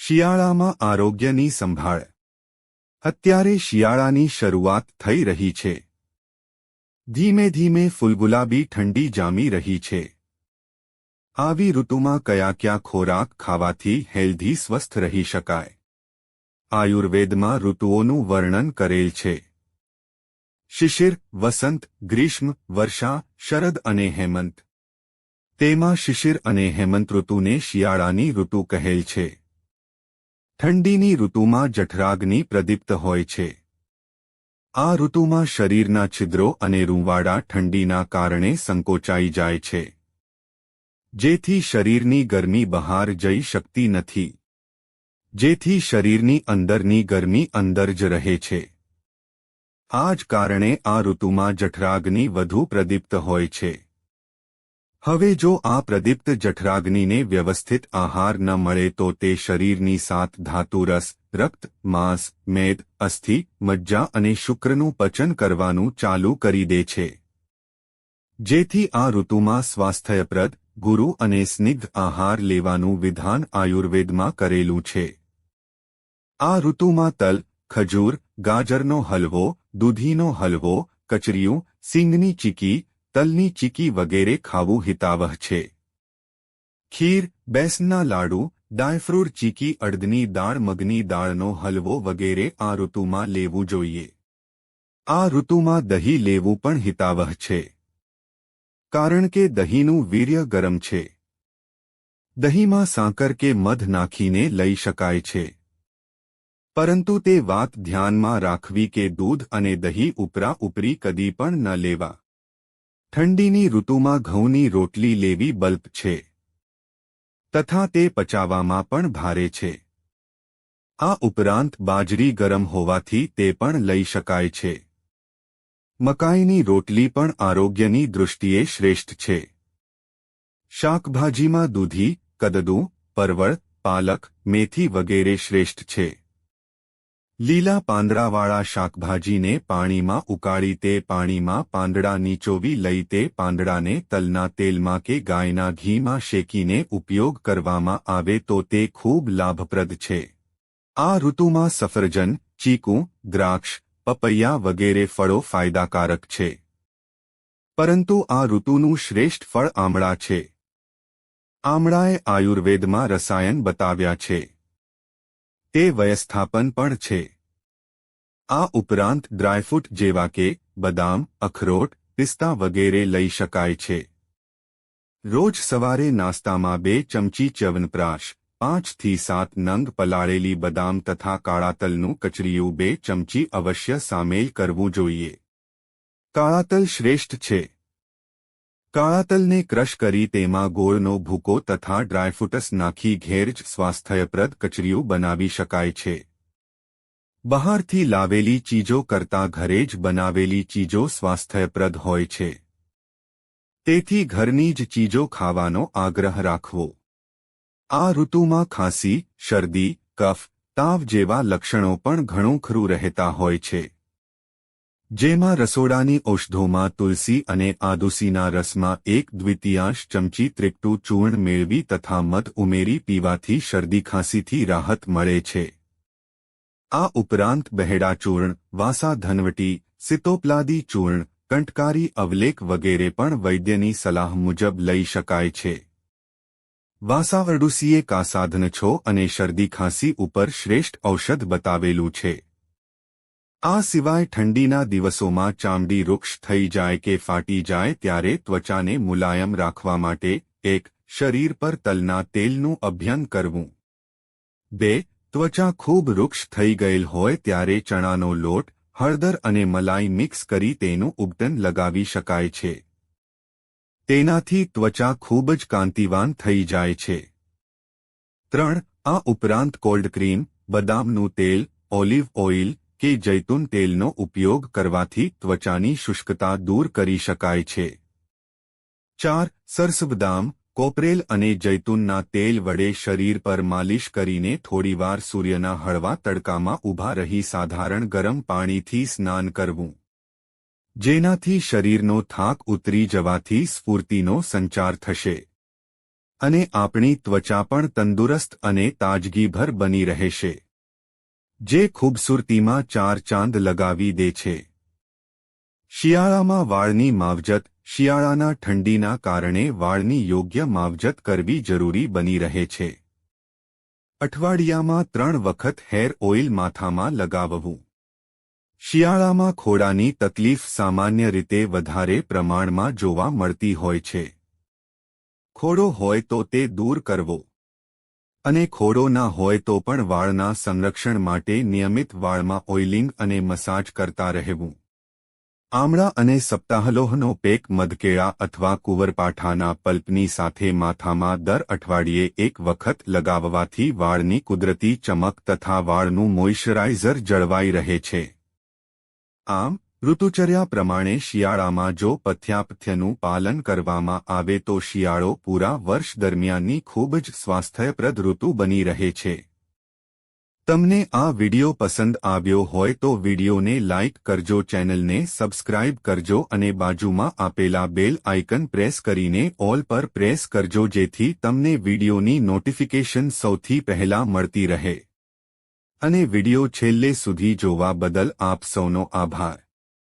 શિયાળામાં આરોગ્યની સંભાળ. અત્યારે શિયાળાની શરૂઆત થઈ રહી છે. ધીમે ધીમે ફૂલગુલાબી ઠંડી જામી રહી છે. આવી ઋતુમાં કયા ખોરાક ખાવાથી હેલ્ધી સ્વસ્થ રહી શકાય? આયુર્વેદમાં ઋતુઓનું વર્ણન કરેલ છે. શિશિર, વસંત, ગ્રીષ્મ, વર્ષા, શરદ અને હેમંત. તેમાં શિશિર અને હેમંત ઋતુને શિયાળાની ઋતુ કહેલ છે. ઠંડીની ઋતુમાં જઠરાગ્નિ પ્રદીપ્ત હોય છે. આ ઋતુમાં શરીરના છિદ્રો અને રૂંવાડા ઠંડીના કારણે સંકોચાઈ જાય છે, જેથી શરીરની ગરમી બહાર જઈ શકતી નથી, જેથી શરીરની અંદરની ગરમી અંદર જ રહે છે. આ જ કારણે આ ઋતુમાં જઠરાગ્નિ વધુ પ્રદીપ્ત હોય છે. હવે જો આ પ્રદીપ્ત જઠરાગ્નિને વ્યવસ્થિત આહાર ન મળે તો તે શરીરની સાત ધાતુરસ, રક્ત, માંસ, મેદ, અસ્થિ, મજ્જા અને શુક્રનું પચન કરવાનું ચાલુ કરી દે છે. જેથી આ ઋતુમાં સ્વાસ્થ્યપ્રદ, ગુરુ અને સ્નિગ્ધ આહાર લેવાનું વિધાન આયુર્વેદમાં કરેલું છે. આ ઋતુમાં તલ, ખજૂર, ગાજરનો હલવો, દૂધીનો હલવો, કચરિયું, સિંગની ચીકી, તલની ચીકી વગેરે ખાવું હિતાવહ છે. ખીર, બેસનના લાડુ, ડાયફ્રૂટ ચીકી, અડદની દાળ, મગની દાળનો હલવો વગેરે આ ઋતુમાં લેવું જોઈએ. આ ઋતુમાં દહીં લેવું પણ હિતાવહ છે, કારણ કે દહીંનું વીર્ય ગરમ છે. દહીંમાં સાકર કે મધ નાખીને લઈ શકાય છે, પરંતુ તે વાત ધ્યાનમાં રાખવી કે દૂધ અને દહીં ઉપરી કદી પણ ન લેવા. ઠંડીની ઋતુમાં ઘઉંની રોટલી લેવી બલ્બ છે, તથા તે પચાવવામાં પણ ભારે છે. આ ઉપરાંત બાજરી ગરમ હોવાથી તે પણ લઈ શકાય છે. મકાઈની રોટલી પણ આરોગ્યની દૃષ્ટિએ શ્રેષ્ઠ છે. શાકભાજીમાં દૂધી, કદદુ, પરવળ, પાલક, મેથી વગેરે શ્રેષ્ઠ છે. લીલા પાંદડાવાળા શાકભાજીને પાણીમાં ઉકાળી તે પાણીમાં પાંદડા નીચોવી લઈ તે પાંદડાને તલના તેલમાં કે ગાયના ઘીમાં શેકીને ઉપયોગ કરવામાં આવે તો તે ખૂબ લાભપ્રદ છે. આ ઋતુમાં સફરજન, ચીકુ, દ્રાક્ષ, પપૈયા વગેરે ફળો ફાયદાકારક છે. પરંતુ આ ઋતુનું શ્રેષ્ઠ ફળ આમળા છે. આમળાએ આયુર્વેદમાં રસાયણ બતાવ્યા છે. તે વયસ્થાપન પણ છે. આ ઉપરાંત ડ્રાયફ્રૂટ જેવા કે બદામ, અખરોટ, પિસ્તા વગેરે લઈ શકાય છે. રોજ સવારે નાસ્તામાં 2 ચમચી ચ્યવનપ્રાશ, 5 થી 7 નંગ પલાળેલી બદામ તથા કાળા તલનું કચરિયું 2 ચમચી અવશ્ય સામેલ કરવું જોઈએ. કાળા તલ શ્રેષ્ઠ છે. કાળા તલને ક્રશ કરી તેમાં ગોળનો ભૂકો તથા ડ્રાયફ્રૂટ્સ નાખી ઘેર જ સ્વાસ્થ્યપ્રદ કચરિયું બનાવી શકાય છે. બહારથી લાવેલી ચીજો કરતાં ઘરે જ બનાવેલી ચીજો સ્વાસ્થ્યપ્રદ હોય છે. તેથી ઘરની જ ચીજો ખાવાનો આગ્રહ રાખવો. આ ઋતુમાં ખાંસી, શરદી, કફ, તાવ જેવા લક્ષણો પણ ઘણું ખરું રહેતા હોય છે. જેમાં રસોડાની ઔષધોમાં તુલસી અને આદુસીના રસમાં 1/2 ચમચી ત્રિકટું ચૂર્ણ મેળવી તથા મધ ઉમેરી પીવાથી શરદી ખાંસીથી રાહત મળે છે. આ ઉપરાંત બહેડા ચૂર્ણ, વાસા ધનવટી, સિતોપલાદી ચૂર્ણ, કંટકારી અવલેક વગેરે પણ વૈદ્યની સલાહ મુજબ લઈ શકાય છે. વાસાવરડુસીએ કાસાધન છો અને શરદી ખાંસી ઉપર શ્રેષ્ઠ ઔષધ બતાવેલું છે. આ સિવાય ઠંડીના દિવસોમાં ચામડી રૂક્ષ થઈ જાય કે ફાટી જાય ત્યારે ત્વચાને મુલાયમ રાખવા માટે 1. શરીર પર તલના તેલનું અભ્યંગ કરવું. 2. ત્વચા ખૂબ રૂક્ષ થઈ ગયેલ હોય ત્યારે ચણાનો લોટ, હળદર અને મલાઈ મિક્સ કરી તેનું ઉબટન લગાવી શકાય છે. તેનાથી ત્વચા ખૂબ જ કાંતિવાન થઈ જાય છે. 3. આ ઉપરાંત કોલ્ડ ક્રીમ, બદામનું તેલ, ઓલિવ ઓઇલ કે જૈતુન તેલનો ઉપયોગ કરવાથી ત્વચાની શુષ્કતા દૂર કરી શકાય છે. 4. સરસબદામ, કોપરેલ અને જૈતુનના તેલ વડે શરીર પર માલિશ કરીને થોડીવાર સૂર્યના હળવા તડકામાં ઊભા રહી સાધારણ ગરમ પાણીથી સ્નાન કરવું. જેનાથી શરીરનો થાક ઉતરી જવાથી સ્ફૂર્તિનો સંચાર થશે. અને આપણી ત્વચા પણ તંદુરસ્ત અને તાજગીભર બની રહેશે, જે ખૂબસૂરતીમાં ચાર ચાંદ લગાવી દે છે. શિયાળામાં વાળની માવજત. શિયાળાના ઠંડીના કારણે વાળની યોગ્ય માવજત કરવી જરૂરી બની રહે છે. અઠવાડિયામાં 3 વખત હેર ઓઇલ માથામાં લગાવવું. શિયાળામાં ખોડાની તકલીફ સામાન્ય રીતે વધારે પ્રમાણમાં જોવા મળતી હોય છે. ખોડો હોય તો તે દૂર કરવો, અને ખોડો ના હોય તો પણ વાળના સંરક્ષણ માટે નિયમિત વાળમાં ઓઇલિંગ અને મસાજ કરતા રહેવું. આમળા અને સપ્તાહલોહનો પેક મધકેળા અથવા કુંવરપાઠાના પલ્પની સાથે માથામાં દર અઠવાડિયે 1 વખત લગાવવાથી વાળની કુદરતી ચમક તથા વાળનું મોઇશ્ચરાઇઝર જળવાઈ રહે છે. આમ, ઋતુચર્યા પ્રમાણે શિયાળામાં જો પથ્યાપથ્યનું પાલન કરવામાં આવે તો શિયાળો પૂરા વર્ષ દરમિયાનની ખૂબ જ સ્વાસ્થ્યપ્રદ ઋતુ બની રહે છે. તમને આ વિડિયો પસંદ આવ્યો હોય તો વિડિયોને લાઇક કરજો, ચેનલને સબસ્ક્રાઇબ કરજો અને બાજુમાં આપેલા બેલ આઇકન પ્રેસ કરીને ઓલ પર પ્રેસ કરજો, જેથી તમને વિડિયોની નોટિફિકેશન સૌથી પહેલા મળતી રહે. અને વિડિયો છેલ્લે સુધી જોવા બદલ આપ સૌનો આભાર.